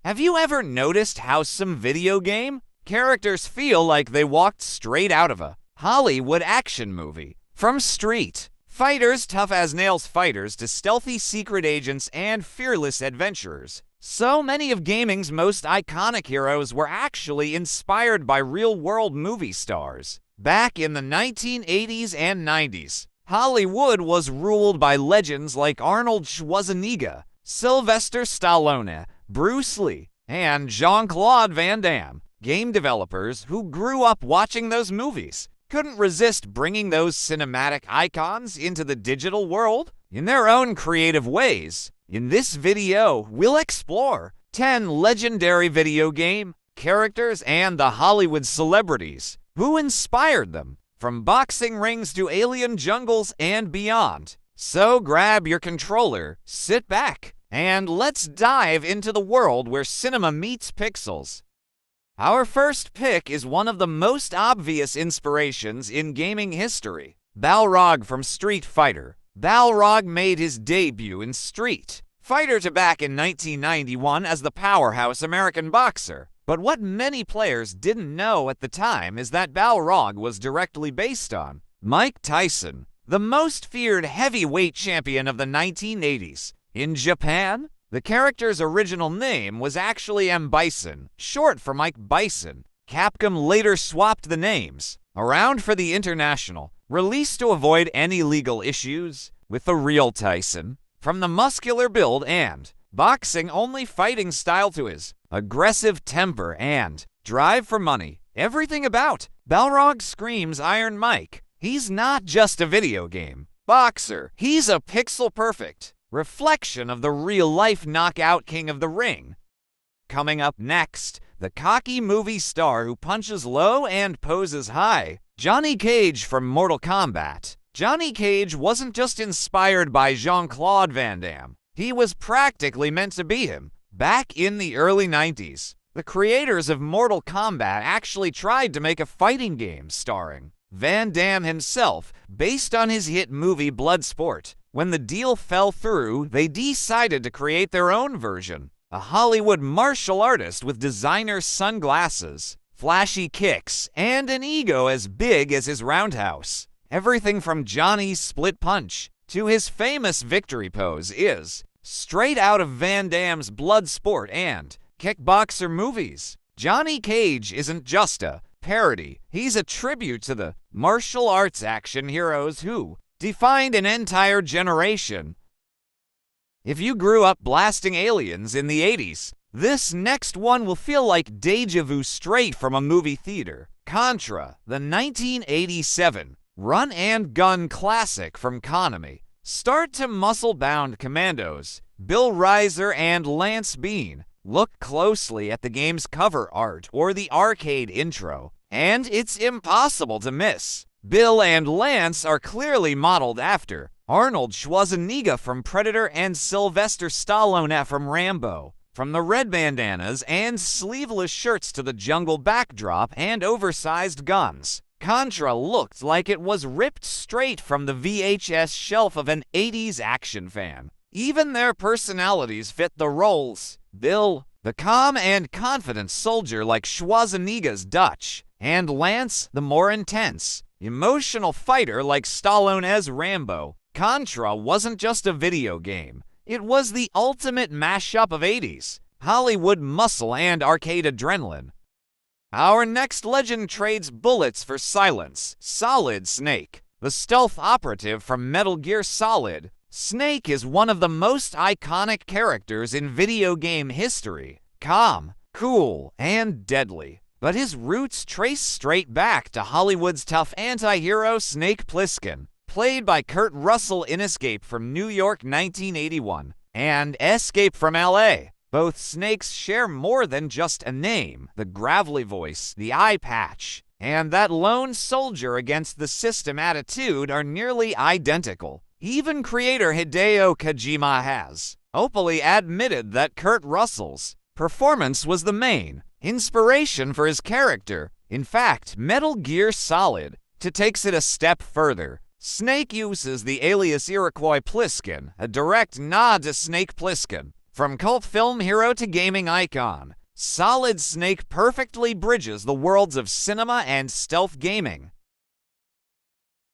Have you ever noticed how some video game characters feel like they walked straight out of a Hollywood action movie? From street fighters, tough-as-nails fighters, to stealthy secret agents and fearless adventurers, so many of gaming's most iconic heroes were actually inspired by real-world movie stars. Back in the 1980s and 90s, Hollywood was ruled by legends like Arnold Schwarzenegger, Sylvester Stallone, Bruce Lee, and Jean-Claude Van Damme. Game developers who grew up watching those movies couldn't resist bringing those cinematic icons into the digital world in their own creative ways. In this video, we'll explore 10 legendary video game characters and the Hollywood celebrities who inspired them, from boxing rings to alien jungles and beyond. So grab your controller, sit back, and let's dive into the world where cinema meets pixels. Our first pick is one of the most obvious inspirations in gaming history: Balrog from Street Fighter. Balrog made his debut in Street Fighter back in 1991 as the powerhouse American boxer. But what many players didn't know at the time is that Balrog was directly based on Mike Tyson, the most feared heavyweight champion of the 1980s. In Japan, the character's original name was actually M. Bison, short for Mike Bison. Capcom later swapped the names around for the international release to avoid any legal issues with the real Tyson. From the muscular build and boxing-only fighting style to his aggressive temper and drive for money, everything about Balrog screams Iron Mike. He's not just a video game boxer, he's a pixel-perfect reflection of the real-life knockout king of the ring. Coming up next, the cocky movie star who punches low and poses high, Johnny Cage from Mortal Kombat. Johnny Cage wasn't just inspired by Jean-Claude Van Damme, he was practically meant to be him. Back in the early 90s, the creators of Mortal Kombat actually tried to make a fighting game starring Van Damme himself, based on his hit movie Bloodsport. When the deal fell through, they decided to create their own version. A Hollywood martial artist with designer sunglasses, flashy kicks, and an ego as big as his roundhouse. Everything from Johnny's split punch to his famous victory pose is straight out of Van Damme's Bloodsport and Kickboxer movies. Johnny Cage isn't just a parody, he's a tribute to the martial arts action heroes who defined an entire generation. If you grew up blasting aliens in the 80s, this next one will feel like deja vu straight from a movie theater. Contra, the 1987 run-and-gun classic from Konami. Start to muscle-bound commandos, Bill Reiser and Lance Bean. Look closely at the game's cover art or the arcade intro, and it's impossible to miss. Bill and Lance are clearly modeled after Arnold Schwarzenegger from Predator and Sylvester Stallone from Rambo. From the red bandanas and sleeveless shirts to the jungle backdrop and oversized guns, Contra looked like it was ripped straight from the VHS shelf of an 80s action fan. Even their personalities fit the roles. Bill, the calm and confident soldier like Schwarzenegger's Dutch, and Lance, the more intense, emotional fighter like Stallone's Rambo. Contra wasn't just a video game. It was the ultimate mashup of 80s Hollywood muscle and arcade adrenaline. Our next legend trades bullets for silence. Solid Snake, the stealth operative from Metal Gear Solid. Snake is one of the most iconic characters in video game history. Calm, cool, and deadly. But his roots trace straight back to Hollywood's tough anti-hero Snake Plissken, played by Kurt Russell in Escape from New York 1981 and Escape from LA. Both Snakes share more than just a name. The gravelly voice, the eye patch, and that lone soldier against the system attitude are nearly identical. Even creator Hideo Kojima has openly admitted that Kurt Russell's performance was the main inspiration for his character. In fact, Metal Gear Solid takes it a step further. Snake uses the alias Iroquois Plissken, a direct nod to Snake Plissken From cult film hero to gaming icon, Solid Snake perfectly bridges the worlds of cinema and stealth gaming.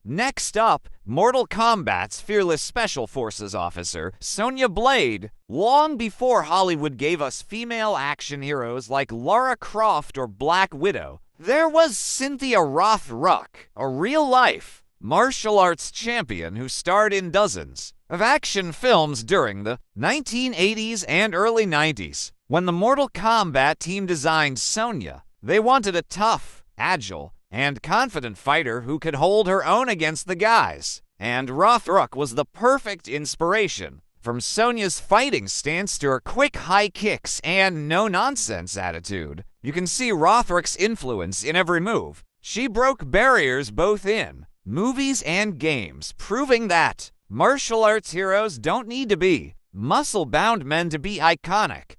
Next up, Mortal Kombat's fearless Special Forces officer, Sonya Blade. Long before Hollywood gave us female action heroes like Lara Croft or Black Widow, there was Cynthia Rothrock, a real-life martial arts champion who starred in dozens of action films during the 1980s and early 90s. When the Mortal Kombat team designed Sonya, they wanted a tough, agile, and confident fighter who could hold her own against the guys. And Rothrock was the perfect inspiration. From Sonya's fighting stance to her quick high kicks and no-nonsense attitude, you can see Rothrock's influence in every move. She broke barriers both in movies and games, proving that martial arts heroes don't need to be muscle-bound men to be iconic.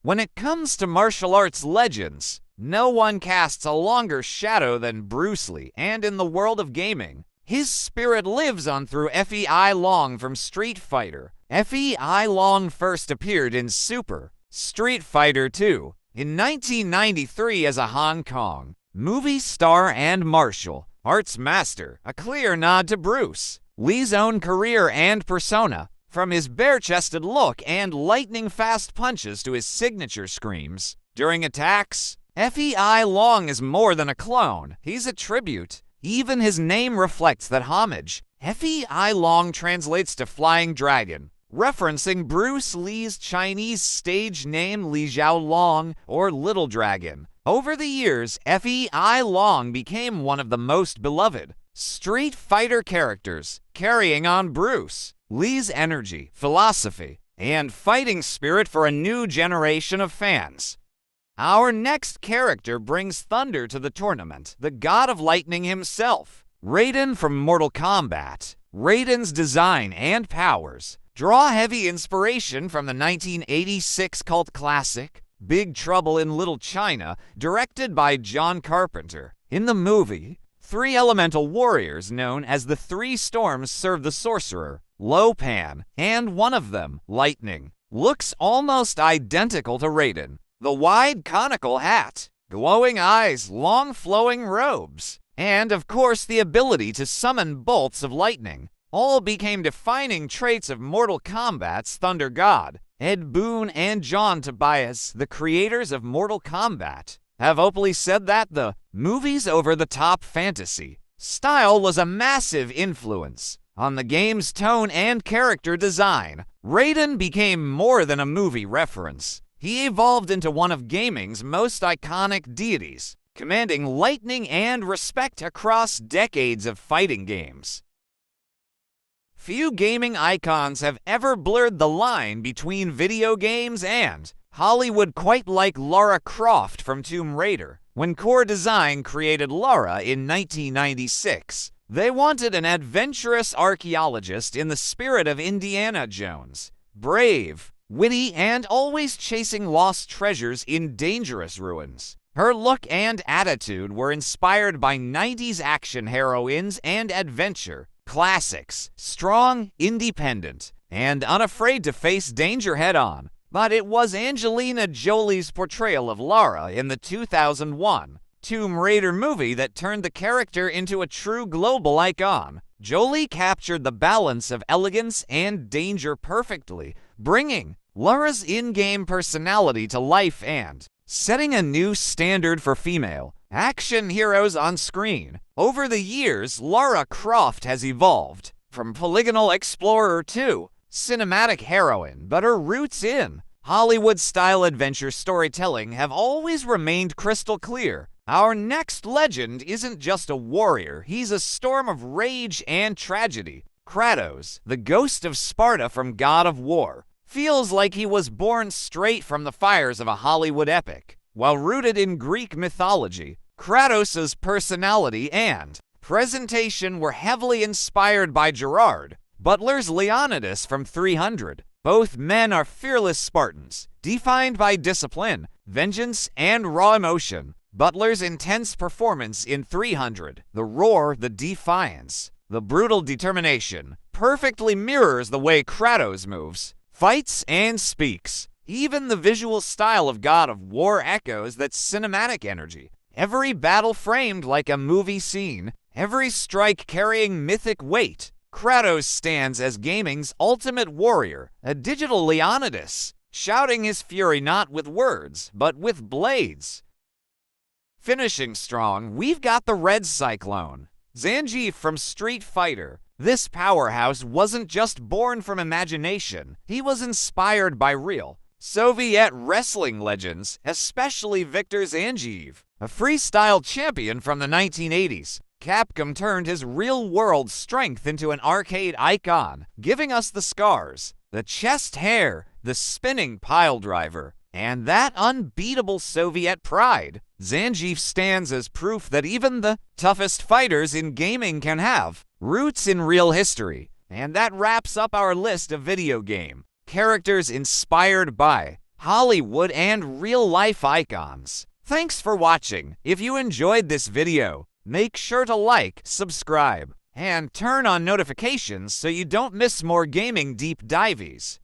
When it comes to martial arts legends, no one casts a longer shadow than Bruce Lee, and in the world of gaming, his spirit lives on through Fei Long from Street Fighter. Fei Long first appeared in Super Street Fighter II in 1993 as a Hong Kong movie star and martial arts master, a clear nod to Bruce Lee's own career and persona. From his bare-chested look and lightning-fast punches to his signature screams during attacks, Fei Long is more than a clone. He's a tribute. Even his name reflects that homage. Fei Long translates to Flying Dragon, referencing Bruce Lee's Chinese stage name Li Jiao Long, or Little Dragon. Over the years, Fei Long became one of the most beloved Street Fighter characters, carrying on Bruce Lee's energy, philosophy, and fighting spirit for a new generation of fans. Our next character brings thunder to the tournament, the God of Lightning himself, Raiden from Mortal Kombat. Raiden's design and powers draw heavy inspiration from the 1986 cult classic Big Trouble in Little China, directed by John Carpenter. In the movie, three elemental warriors known as the Three Storms serve the sorcerer, Lo Pan, and one of them, Lightning, looks almost identical to Raiden. The wide conical hat, glowing eyes, long flowing robes, and of course the ability to summon bolts of lightning, all became defining traits of Mortal Kombat's Thunder God. Ed Boon and John Tobias, the creators of Mortal Kombat, have openly said that the movie's over-the-top fantasy style was a massive influence on the game's tone and character design. Raiden became more than a movie reference. He evolved into one of gaming's most iconic deities, commanding lightning and respect across decades of fighting games. Few gaming icons have ever blurred the line between video games and Hollywood quite like Lara Croft from Tomb Raider. When Core Design created Lara in 1996, they wanted an adventurous archaeologist in the spirit of Indiana Jones, brave, witty, and always chasing lost treasures in dangerous ruins. Her look and attitude were inspired by 90s action heroines and adventure classics, strong, independent, and unafraid to face danger head-on. But it was Angelina Jolie's portrayal of Lara in the 2001 Tomb Raider movie that turned the character into a true global icon. Jolie captured the balance of elegance and danger perfectly, bringing Lara's in-game personality to life and setting a new standard for female action heroes on screen. Over the years, Lara Croft has evolved from polygonal explorer to cinematic heroine, but her roots in Hollywood-style adventure storytelling have always remained crystal clear. Our next legend isn't just a warrior, he's a storm of rage and tragedy. Kratos, the ghost of Sparta from God of War, feels like he was born straight from the fires of a Hollywood epic. While rooted in Greek mythology, Kratos' personality and presentation were heavily inspired by Gerard Butler's Leonidas from 300. Both men are fearless Spartans, defined by discipline, vengeance, and raw emotion. Butler's intense performance in 300, the roar, the defiance, the brutal determination, perfectly mirrors the way Kratos moves fights, and speaks. Even the visual style of God of War echoes that cinematic energy. Every battle framed like a movie scene, every strike carrying mythic weight. Kratos stands as gaming's ultimate warrior, a digital Leonidas, shouting his fury not with words, but with blades. Finishing strong, we've got the Red Cyclone, Zangief from Street Fighter. This powerhouse wasn't just born from imagination, he was inspired by real Soviet wrestling legends, especially Viktor Zangief, a freestyle champion from the 1980s. Capcom turned his real-world strength into an arcade icon, giving us the scars, the chest hair, the spinning piledriver, and that unbeatable Soviet pride. Zangief stands as proof that even the toughest fighters in gaming can have roots in real history. And that wraps up our list of video game characters inspired by Hollywood and real-life icons. Thanks for watching. If you enjoyed this video, make sure to like, subscribe, and turn on notifications so you don't miss more gaming deep dives.